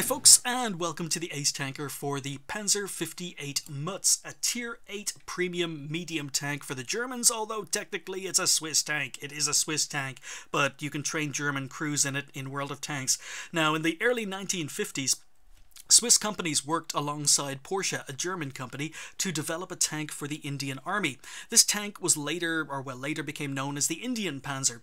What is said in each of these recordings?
Hi folks, and welcome to the Ace Tanker for the Panzer 58 Mutz, a Tier 8 premium medium tank for the Germans, although technically it's a Swiss tank. It is a Swiss tank, but you can train German crews in it in World of Tanks. Now, in the early 1950s, Swiss companies worked alongside Porsche, a German company, to develop a tank for the Indian Army. This tank was later became known as the Indian Panzer,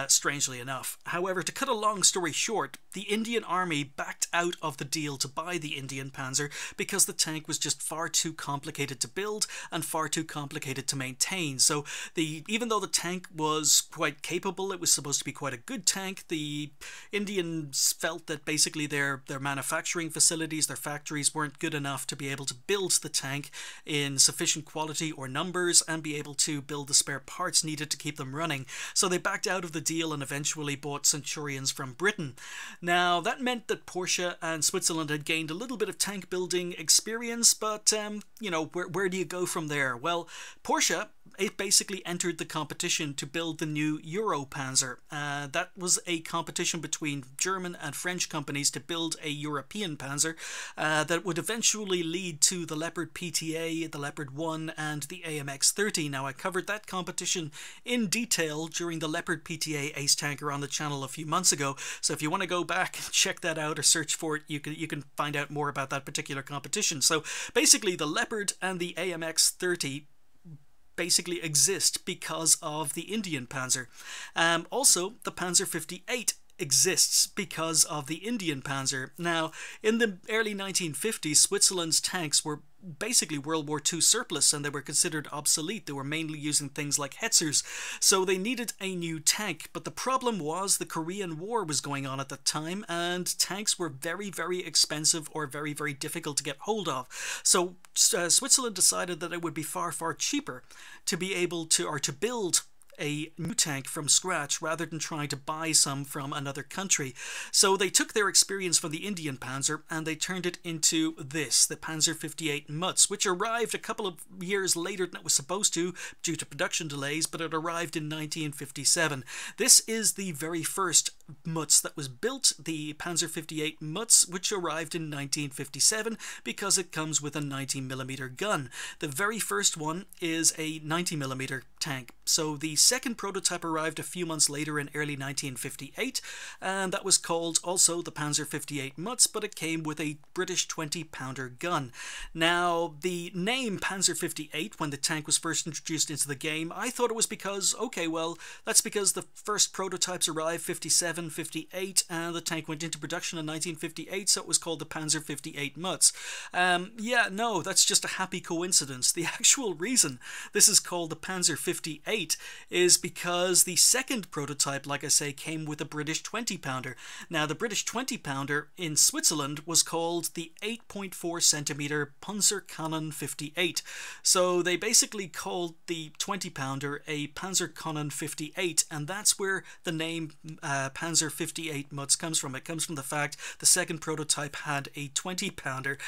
strangely enough. However, to cut a long story short, the Indian Army backed out of the deal to buy the Indian Panzer because the tank was just far too complicated to build and far too complicated to maintain. So even though the tank was quite capable, it was supposed to be quite a good tank, the Indians felt that basically their manufacturing facilities, their factories, weren't good enough to be able to build the tank in sufficient quality or numbers and be able to build the spare parts needed to keep them running. So they backed out of the deal and eventually bought Centurions from Britain. Now, that meant that Porsche and Switzerland had gained a little bit of tank building experience, but, you know, where do you go from there? Well, Porsche, it basically entered the competition to build the new Euro Panzer. That was a competition between German and French companies to build a European Panzer that would eventually lead to the Leopard PTA, the Leopard 1 and the AMX 30. Now, I covered that competition in detail during the Leopard PTA Ace Tanker on the channel a few months ago, so if you want to go back and check that out or search for it, you can find out more about that particular competition. So basically the Leopard and the AMX 30 basically exist because of the Indian Panzer. Also, the Panzer 58 exists because of the Indian Panzer. Now, in the early 1950s, Switzerland's tanks were basically World War II surplus and they were considered obsolete. They were mainly using things like Hetzers, so they needed a new tank. But the problem was the Korean War was going on at the time and tanks were very, very expensive or very, very difficult to get hold of. So Switzerland decided that it would be far, far cheaper to be able to, to build a new tank from scratch rather than trying to buy some from another country. So they took their experience from the Indian Panzer and they turned it into this, the Panzer 58 Mutz, which arrived a couple of years later than it was supposed to due to production delays, but it arrived in 1957. This is the very first Mutz that was built, the Panzer 58 Mutz, which arrived in 1957 because it comes with a 90mm gun. The very first one is a 90mm tank. So the second prototype arrived a few months later in early 1958, and that was called also the Panzer 58 Mutz, but it came with a British 20-pounder gun. Now, the name Panzer 58, when the tank was first introduced into the game, I thought it was because, okay, well, that's because the first prototypes arrived 57, 58, and the tank went into production in 1958, so it was called the Panzer 58 Mutz. Yeah, no, that's just a happy coincidence. The actual reason this is called the Panzer 58 is because the second prototype, like I say, came with a British 20-pounder. Now, the British 20-pounder in Switzerland was called the 8.4cm Panzerkanone 58. So they basically called the 20-pounder a Panzerkanone 58, and that's where the name Panzer 58 Mutz comes from. It comes from the fact the second prototype had a 20-pounder,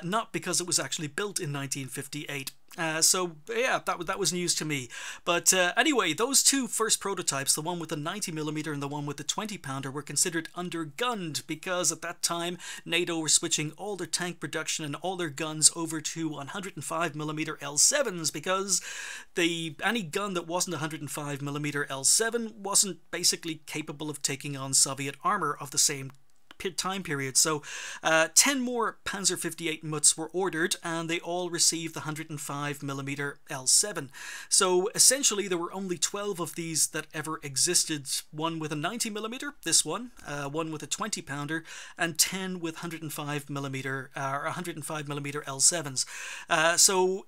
not because it was actually built in 1958. So yeah, that was news to me. But anyway, those two first prototypes, the one with the 90mm and the one with the 20-pounder, were considered undergunned because at that time NATO were switching all their tank production and all their guns over to 105mm L7s because any gun that wasn't 105mm L7 wasn't basically capable of taking on Soviet armor of the same time period. So 10 more Panzer 58 Mutz were ordered and they all received the 105mm L7. So essentially there were only 12 of these that ever existed, one with a 90mm, this one with a 20-pounder, and 10 with 105mm L7s. So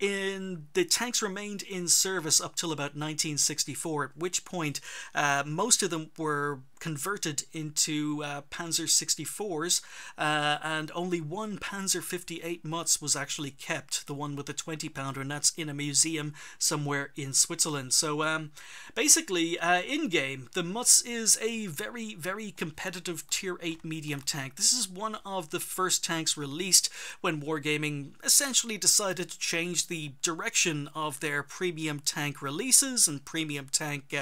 the tanks remained in service up till about 1964, at which point most of them were converted into Panzer 64s, and only one Panzer 58 Mutz was actually kept, the one with the 20-pounder, and that's in a museum somewhere in Switzerland. So basically, in-game, the Mutz is a very, very competitive Tier 8 medium tank. This is one of the first tanks released when Wargaming essentially decided to change the direction of their premium tank releases and premium tank,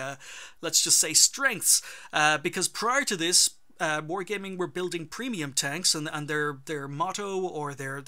let's just say, strengths, because prior to this, Wargaming were building premium tanks, and their motto or their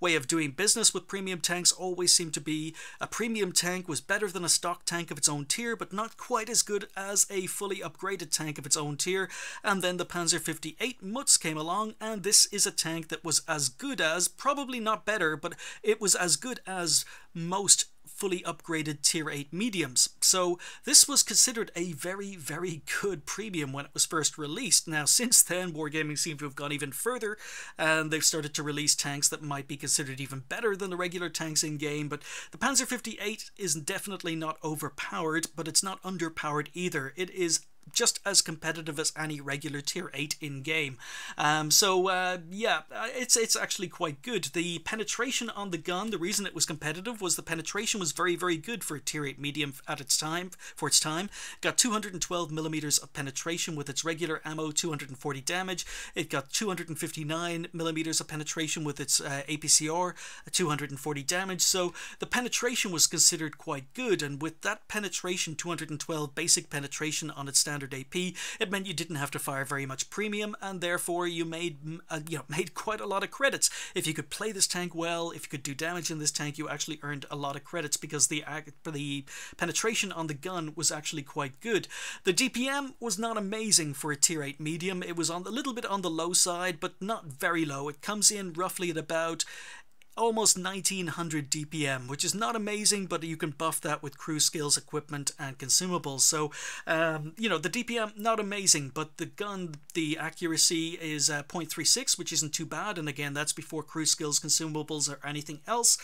way of doing business with premium tanks always seemed to be a premium tank was better than a stock tank of its own tier, but not quite as good as a fully upgraded tank of its own tier. And then the Panzer 58 Mutz came along, and this is a tank that was as good as, probably not better, but it was as good as most fully upgraded tier 8 mediums. So this was considered a very, very good premium when it was first released. Now since then, Wargaming seemed to have gone even further, and they've started to release tanks that might be considered even better than the regular tanks in game. But the Panzer 58 is definitely not overpowered, but it's not underpowered either. It is just as competitive as any regular tier 8 in game. Yeah, it's actually quite good. The penetration on the gun, the reason it was competitive was the penetration was very, very good for a tier 8 medium at its time. For its time, it got 212 millimeters of penetration with its regular ammo, 240 damage. It got 259 millimeters of penetration with its APCR, 240 damage. So the penetration was considered quite good, and with that penetration, 212 basic penetration on its standard AP, it meant you didn't have to fire very much premium, and therefore you made quite a lot of credits. If you could play this tank well, if you could do damage in this tank, you actually earned a lot of credits because the penetration on the gun was actually quite good. The DPM was not amazing for a tier 8 medium. It was a little bit on the low side, but not very low. It comes in roughly at about almost 1900 DPM, which is not amazing, but you can buff that with crew skills, equipment, and consumables. So, the DPM, not amazing, but the gun, the accuracy is 0.36, which isn't too bad, and again, that's before crew skills, consumables, or anything else.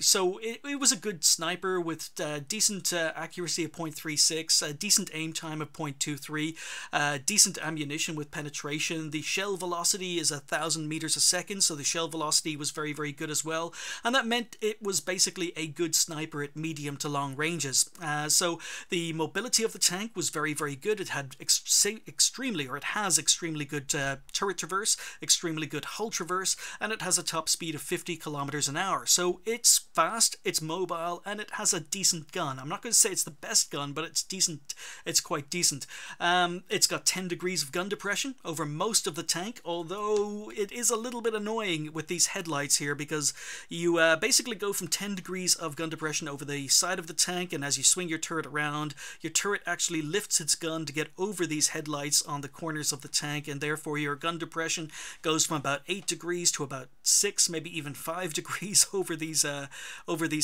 So it was a good sniper with decent accuracy of 0.36, decent aim time of 0.23, decent ammunition with penetration. The shell velocity is 1,000 meters a second, so the shell velocity was very, very good as well, and that meant it was basically a good sniper at medium to long ranges. So the mobility of the tank was very, very good. It had extremely good turret traverse, extremely good hull traverse, and it has a top speed of 50 kilometers an hour. So it's fast, it's mobile, and it has a decent gun. I'm not going to say it's the best gun, but it's decent. It's quite decent. It's got 10 degrees of gun depression over most of the tank, although it is a little bit annoying with these headlights here, because you basically go from 10 degrees of gun depression over the side of the tank, and as you swing your turret around, your turret actually lifts its gun to get over these headlights on the corners of the tank, and therefore your gun depression goes from about 8 degrees to about 6, maybe even 5 degrees over these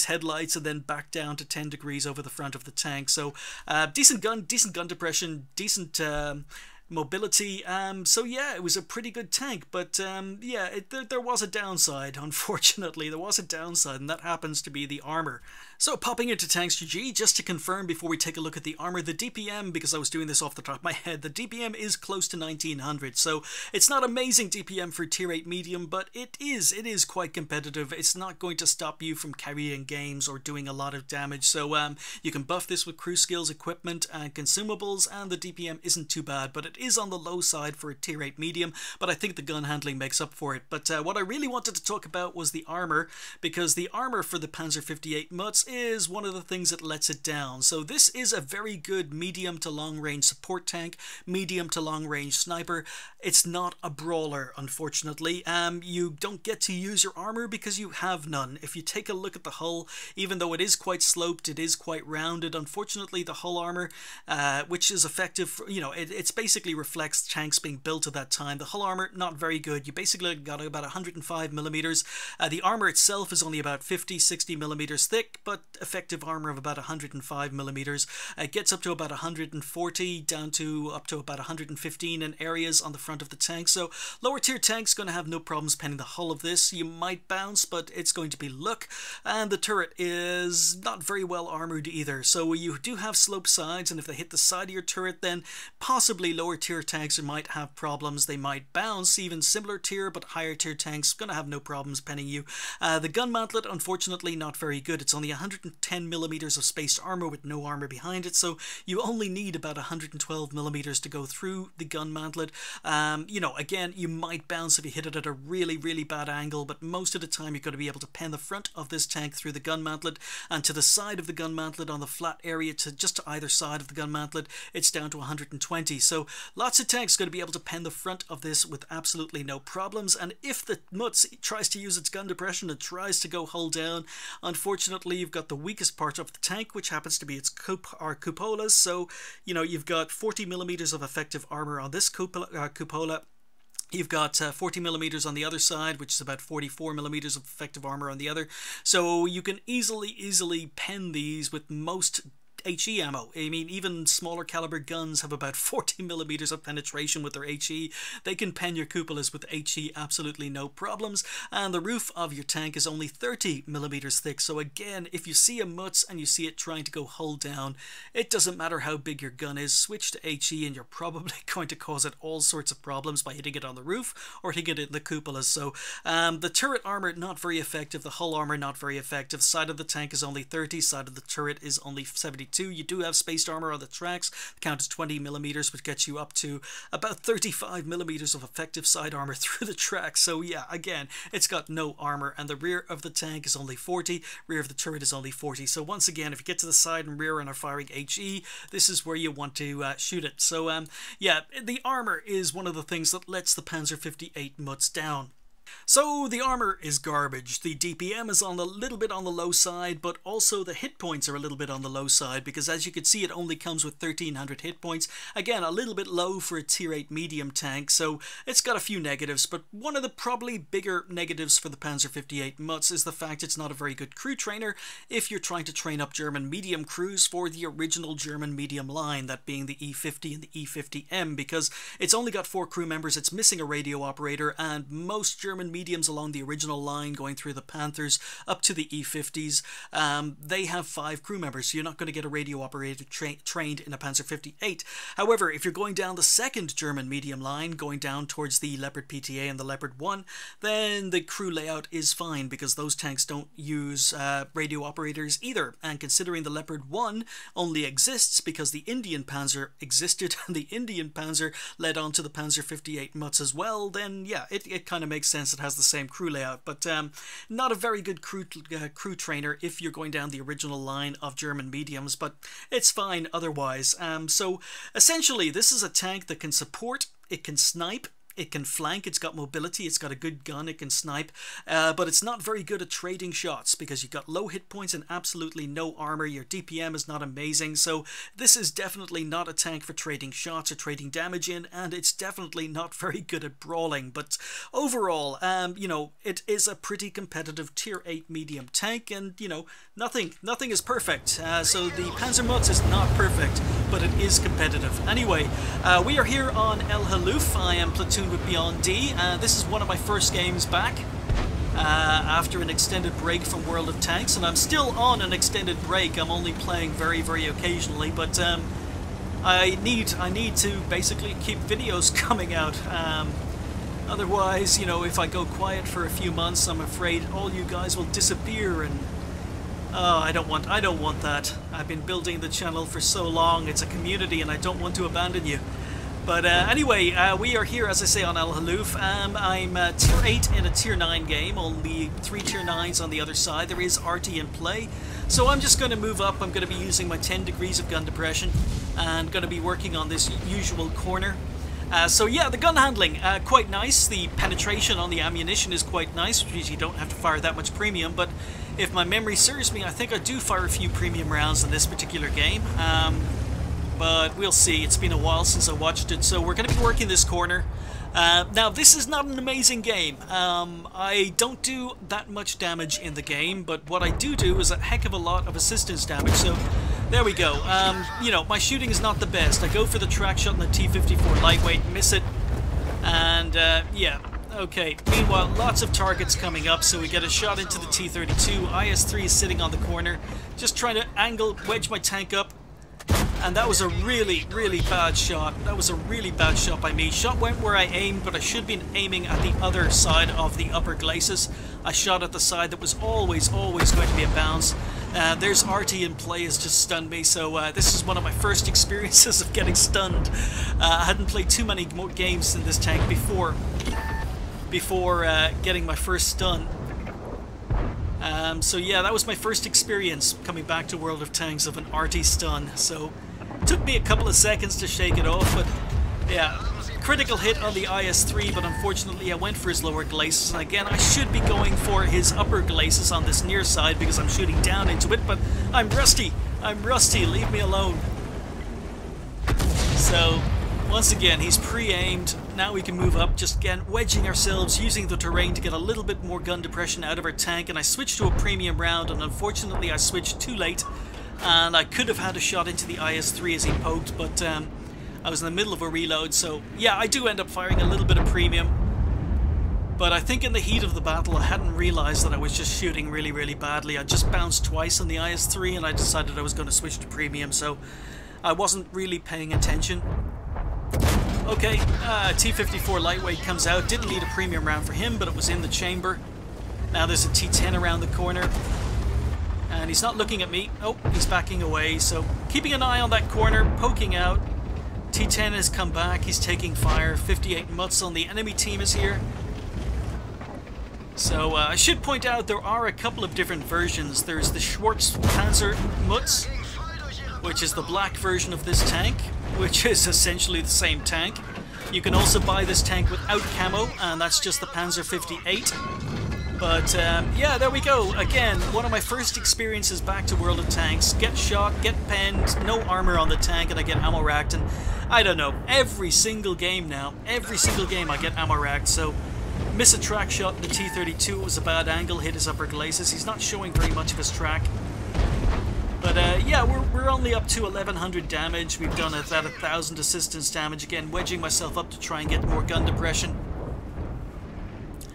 headlights, and then back down to 10 degrees over the front of the tank. So decent gun depression, decent mobility. So yeah, it was a pretty good tank, but yeah, there was a downside. Unfortunately, there was a downside, and that happens to be the armor. So popping into Tanks GG, just to confirm before we take a look at the armor, the DPM, because I was doing this off the top of my head, the DPM is close to 1900, so it's not amazing DPM for tier 8 medium, but it is quite competitive. It's not going to stop you from carrying games or doing a lot of damage, so you can buff this with crew skills, equipment, and consumables, and the DPM isn't too bad, but it is on the low side for a tier 8 medium, but I think the gun handling makes up for it. But what I really wanted to talk about was the armor, because the armor for the Panzer 58 Mutz is one of the things that lets it down. So this is a very good medium to long range support tank, medium to long range sniper. It's not a brawler, unfortunately. You don't get to use your armor because you have none. If you take a look at the hull, even though it is quite sloped, it is quite rounded. Unfortunately, the hull armor, which is effective for, it's basically reflects tanks being built at that time. The hull armor, not very good. You basically got about 105 millimeters. The armor itself is only about 50-60 millimeters thick, but effective armor of about 105 millimeters. It gets up to about 140, down to up to about 115 in areas on the front of the tank. So lower tier tanks going to have no problems penning the hull of this. You might bounce, but it's going to be luck. And the turret is not very well armored either. So you do have sloped sides, and if they hit the side of your turret, then possibly lower tier tanks might have problems. They might bounce. Even similar tier but higher tier tanks going to have no problems penning you. The gun mantlet, unfortunately, not very good. It's only 110 millimeters of spaced armor with no armor behind it, so you only need about 112 millimeters to go through the gun mantlet. Again, you might bounce if you hit it at a really, really bad angle, but most of the time you're going to be able to pen the front of this tank through the gun mantlet, and to the side of the gun mantlet on the flat area, just to either side of the gun mantlet, it's down to 120. So lots of tanks going to be able to pen the front of this with absolutely no problems. And if the Mutz tries to use its gun depression and tries to go hull down, unfortunately you've got the weakest part of the tank, which happens to be its cupolas. So, you know, you've got 40mm of effective armor on this cupola. You've got 40mm on the other side, which is about 44mm of effective armor on the other. So you can easily pen these with most HE ammo. I mean, even smaller caliber guns have about 40mm of penetration with their HE. They can pen your cupolas with HE absolutely no problems, and the roof of your tank is only 30mm thick. So again, if you see a Mutz and you see it trying to go hull down, it doesn't matter how big your gun is, switch to HE and you're probably going to cause it all sorts of problems by hitting it on the roof or hitting it in the cupolas. So the turret armor not very effective, the hull armor not very effective. Side of the tank is only 30, side of the turret is only 72. You do have spaced armor on the tracks. The count is 20mm, which gets you up to about 35mm of effective side armor through the tracks. So yeah, again, it's got no armor, and the rear of the tank is only 40, rear of the turret is only 40. So once again, if you get to the side and rear and are firing HE, this is where you want to shoot it. So yeah, the armor is one of the things that lets the Panzer 58 Mutz down. So the armor is garbage. The DPM is on a little bit on the low side, but also the hit points are a little bit on the low side, because as you can see, it only comes with 1300 hit points. Again, a little bit low for a tier 8 medium tank, so it's got a few negatives, but one of the probably bigger negatives for the Panzer 58 Mutz is the fact it's not a very good crew trainer if you're trying to train up German medium crews for the original German medium line, that being the E50 and the E50M, because it's only got 4 crew members, it's missing a radio operator, and most German mediums along the original line going through the Panthers up to the E50s, they have 5 crew members, so you're not going to get a radio operator trained in a Panzer 58. However, if you're going down the second German medium line, going down towards the Leopard PTA and the Leopard 1, then the crew layout is fine, because those tanks don't use radio operators either. And considering the Leopard 1 only exists because the Indian Panzer existed and the Indian Panzer led on to the Panzer 58 Mutz as well, then yeah, it kind of makes sense. It has the same crew layout, but not a very good crew trainer if you're going down the original line of German mediums, but it's fine otherwise. So essentially, this is a tank that can support, it can snipe, it can flank, it's got mobility, it's got a good gun, it can snipe, but it's not very good at trading shots because you've got low hit points and absolutely no armor. Your DPM is not amazing, so this is definitely not a tank for trading shots or trading damage in, and it's definitely not very good at brawling. But overall, you know, it is a pretty competitive tier 8 medium tank, and you know, nothing is perfect. So the Panzer Mutz is not perfect, but it is competitive. Anyway, we are here on El Haluf. I am platoon with Beyond D. This is one of my first games back after an extended break from World of Tanks, and I'm still on an extended break. I'm only playing very occasionally, but I need to basically keep videos coming out. Otherwise, you know, if I go quiet for a few months, I'm afraid all you guys will disappear, and I don't want that. I've been building the channel for so long. It's a community, and I don't want to abandon you. But anyway, we are here, as I say, on El Haluf. I'm tier 8 in a tier 9 game, only 3 tier 9s on the other side. There is RT in play, so I'm just going to move up. I'm going to be using my 10 degrees of gun depression and going to be working on this usual corner. So yeah, the gun handling, quite nice. The penetration on the ammunition is quite nice, which means you don't have to fire that much premium, but if my memory serves me, I think I do fire a few premium rounds in this particular game. But we'll see. It's been a while since I watched it, so we're going to be working this corner. Now, this is not an amazing game. I don't do that much damage in the game, but what I do is a heck of a lot of assistance damage, so there we go. You know, my shooting is not the best. I go for the track shot in the T-54 lightweight, miss it, and yeah. Okay, meanwhile, lots of targets coming up, so we get a shot into the T-32. IS-3 is sitting on the corner, just trying to wedge my tank up. And that was a really bad shot. That was a really bad shot by me. Shot went where I aimed, but I should have been aiming at the other side of the upper glacis. I shot at the side that was always going to be a bounce. There's RT in play, has just stunned me, so this is one of my first experiences of getting stunned. I hadn't played too many more games in this tank before getting my first stun. So yeah, that was my first experience coming back to World of Tanks of an RT stun, so it took me a couple of seconds to shake it off, but Yeah, critical hit on the IS-3, but unfortunately I went for his lower glacis, and again I should be going for his upper glacis on this near side because I'm shooting down into it, but I'm rusty, leave me alone. So, once again, he's pre-aimed. Now we can move up, just again wedging ourselves, using the terrain to get a little bit more gun depression out of our tank, and I switched to a premium round, and unfortunately I switched too late, and I could have had a shot into the IS-3 as he poked, but I was in the middle of a reload, so yeah, I do end up firing a little bit of premium. But I think in the heat of the battle I hadn't realised that I was just shooting really, really badly. I just bounced twice on the IS-3 and I decided I was going to switch to premium, so I wasn't really paying attention. Okay, T-54 lightweight comes out. Didn't need a premium round for him, but it was in the chamber. Now there's a T-10 around the corner. And he's not looking at me. Oh, he's backing away, so keeping an eye on that corner, poking out. T-10 has come back, he's taking fire. 58 Mutz on the enemy team is here. So I should point out there are a couple of different versions. There's the Schwarz Panzer Mutz, which is the black version of this tank, which is essentially the same tank. You can also buy this tank without camo, and that's just the Panzer 58. But yeah, there we go. Again, one of my first experiences back to World of Tanks. Get shot, get penned, no armor on the tank, and I get ammo racked. And I don't know, every single game now, every single game I get ammo racked. So miss a track shot in the T-32. It was a bad angle, hit his upper glacis. He's not showing very much of his track. But yeah, we're only up to 1100 damage. We've done about 1000 assistance damage. Again, wedging myself up to try and get more gun depression.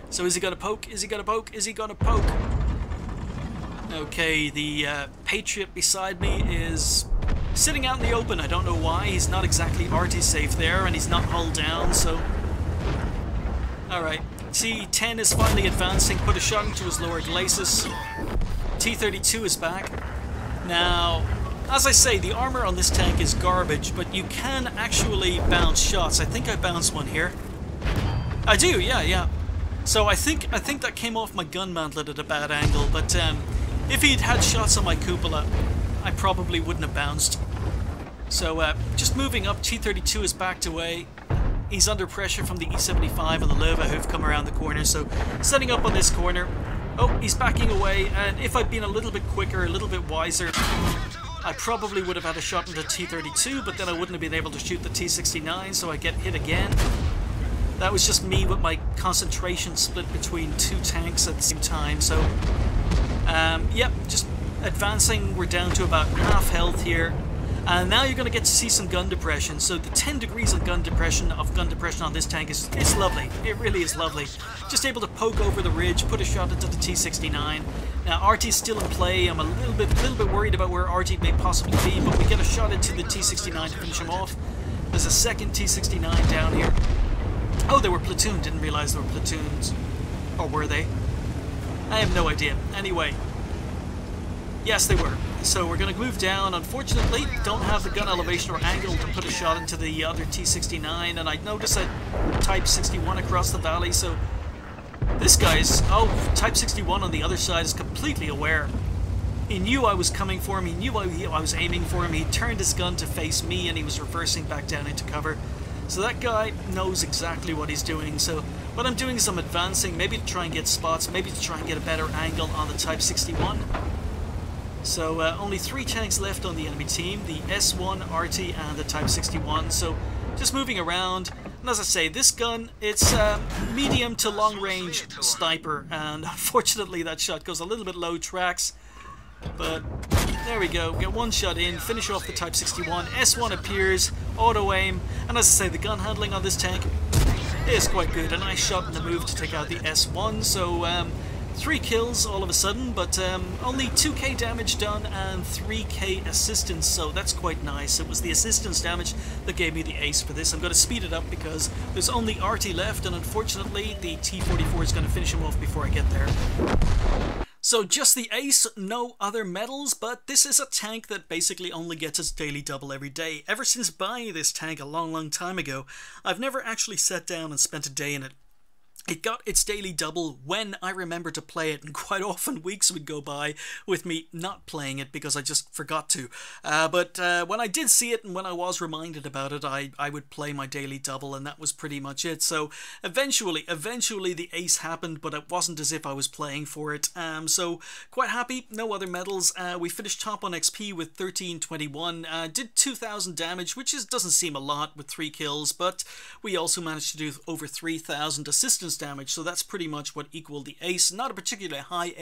So is he gonna poke? Is he gonna poke? Is he gonna poke? Okay, the Patriot beside me is sitting out in the open. I don't know why. He's not exactly arty safe there, and he's not hull down, so... Alright, T-10 is finally advancing, put a shot into his lower glacis. T-32 is back. Now, as I say, the armor on this tank is garbage, but you can actually bounce shots. I think I bounced one here. I do, yeah. So I think that came off my gun mantlet at a bad angle, but if he'd had shots on my cupola, I probably wouldn't have bounced. So just moving up, T-32 is backed away. He's under pressure from the E-75 and the Lova who've come around the corner, so setting up on this corner. Oh, he's backing away, and if I'd been a little bit quicker, a little bit wiser, I probably would have had a shot into T-32, but then I wouldn't have been able to shoot the T-69, so I get hit again. That was just me with my concentration split between two tanks at the same time, so yep, just advancing. We're down to about half health here, and now you're going to get to see some gun depression. So the 10 degrees of gun depression on this tank is lovely. It really is lovely. Just able to poke over the ridge, put a shot into the T-69. Now RT's still in play. I'm a little bit worried about where RT may possibly be, but we get a shot into the T-69 to finish him off. There's a second T-69 down here. Oh, they were platoon. Didn't realize they were platoons. Or were they? I have no idea. Anyway. Yes, they were. So we're going to move down. Unfortunately, don't have the gun elevation or angle to put a shot into the other T-69. And I noticed a Type 61 across the valley. So this guy's... Oh, Type 61 on the other side is completely aware. He knew I was coming for him. He knew I was aiming for him. He turned his gun to face me and he was reversing back down into cover. So that guy knows exactly what he's doing. So what I'm doing is I'm advancing, maybe to try and get spots, maybe to try and get a better angle on the Type 61. So only 3 tanks left on the enemy team, the S1, RT and the Type 61. So just moving around. And as I say, this gun, it's medium to long range sniper. And unfortunately that shot goes a little bit low tracks. But there we go, get one shot in, finish off the Type 61, S1 appears, auto-aim, and as I say, the gun handling on this tank is quite good. A nice shot in the move to take out the S1, so 3 kills all of a sudden, but only 2k damage done and 3k assistance, so that's quite nice. It was the assistance damage that gave me the ace for this. I'm going to speed it up because there's only RT left, and unfortunately the T-44 is going to finish him off before I get there. So just the ace, no other medals, but this is a tank that basically only gets its daily double every day. Ever since buying this tank a long time ago, I've never actually sat down and spent a day in it. It got its daily double when I remember to play it, and quite often weeks would go by with me not playing it because I just forgot to. But when I did see it and when I was reminded about it, I would play my daily double, and that was pretty much it. So eventually the ace happened, but it wasn't as if I was playing for it. So quite happy, no other medals. We finished top on XP with 1321, did 2,000 damage, which doesn't seem a lot with 3 kills, but we also managed to do over 3,000 assistance damage, so that's pretty much what equaled the ace. Not a particularly high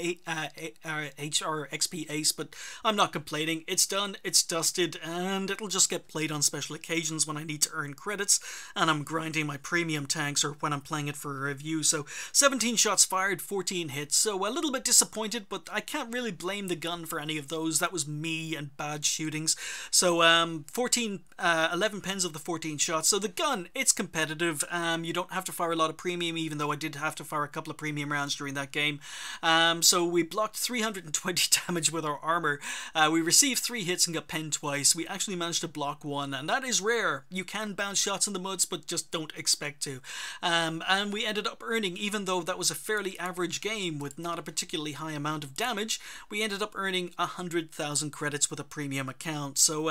H or XP ace, but I'm not complaining. It's done, it's dusted, and it'll just get played on special occasions when I need to earn credits and I'm grinding my premium tanks, or when I'm playing it for a review. So 17 shots fired, 14 hits, so a little bit disappointed, but I can't really blame the gun for any of those. That was me and bad shootings. So 11 pens of the 14 shots. So the gun, it's competitive. You don't have to fire a lot of premium, even though I did have to fire a couple of premium rounds during that game. So we blocked 320 damage with our armor. We received 3 hits and got penned twice. We actually managed to block 1, and that is rare. You can bounce shots in the Mutz, but just don't expect to. And we ended up earning, even though that was a fairly average game with not a particularly high amount of damage, we ended up earning 100,000 credits with a premium account. So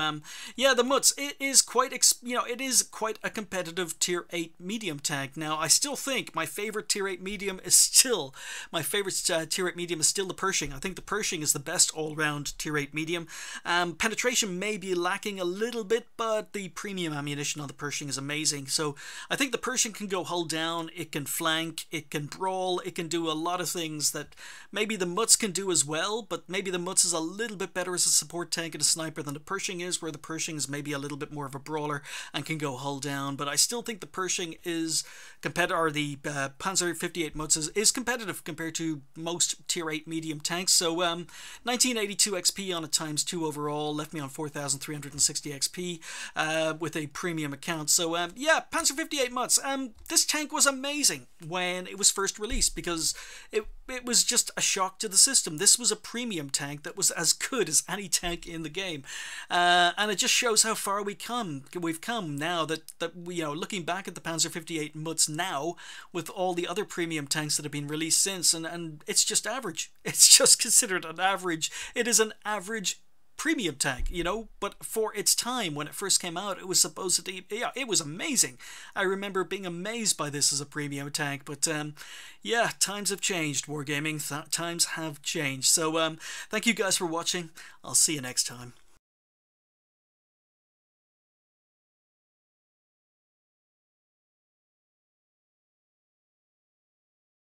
yeah, the Mutz, it is quite it is quite a competitive tier 8 medium tank. Now I still think my favorite tier 8 medium is still the Pershing. I think the Pershing is the best all-round tier 8 medium. Penetration may be lacking a little bit, but the premium ammunition on the Pershing is amazing. So I think the Pershing can go hull down, it can flank, it can brawl, it can do a lot of things that maybe the Mutz can do as well, but maybe the Mutz is a little bit better as a support tank and a sniper than the Pershing is, where the Pershing is maybe a little bit more of a brawler and can go hull down. But I still think the Pershing is competitive, or the Panzer 58 Mutz is competitive compared to most tier 8 medium tanks. So 1982 XP on a ×2 overall left me on 4,360 XP with a premium account. So yeah, Panzer 58 Mutz. This tank was amazing when it was first released because it was just a shock to the system. This was a premium tank that was as good as any tank in the game, and it just shows how far we've come now. That we, looking back at the Panzer 58 Mutz now with all the other premium tanks that have been released since, and it's just average. It's just considered an average. It is an average premium tank, but for its time when it first came out, it was supposedly, yeah, it was amazing. I remember being amazed by this as a premium tank, but yeah, times have changed, Wargaming. Times have changed. So thank you guys for watching. I'll see you next time.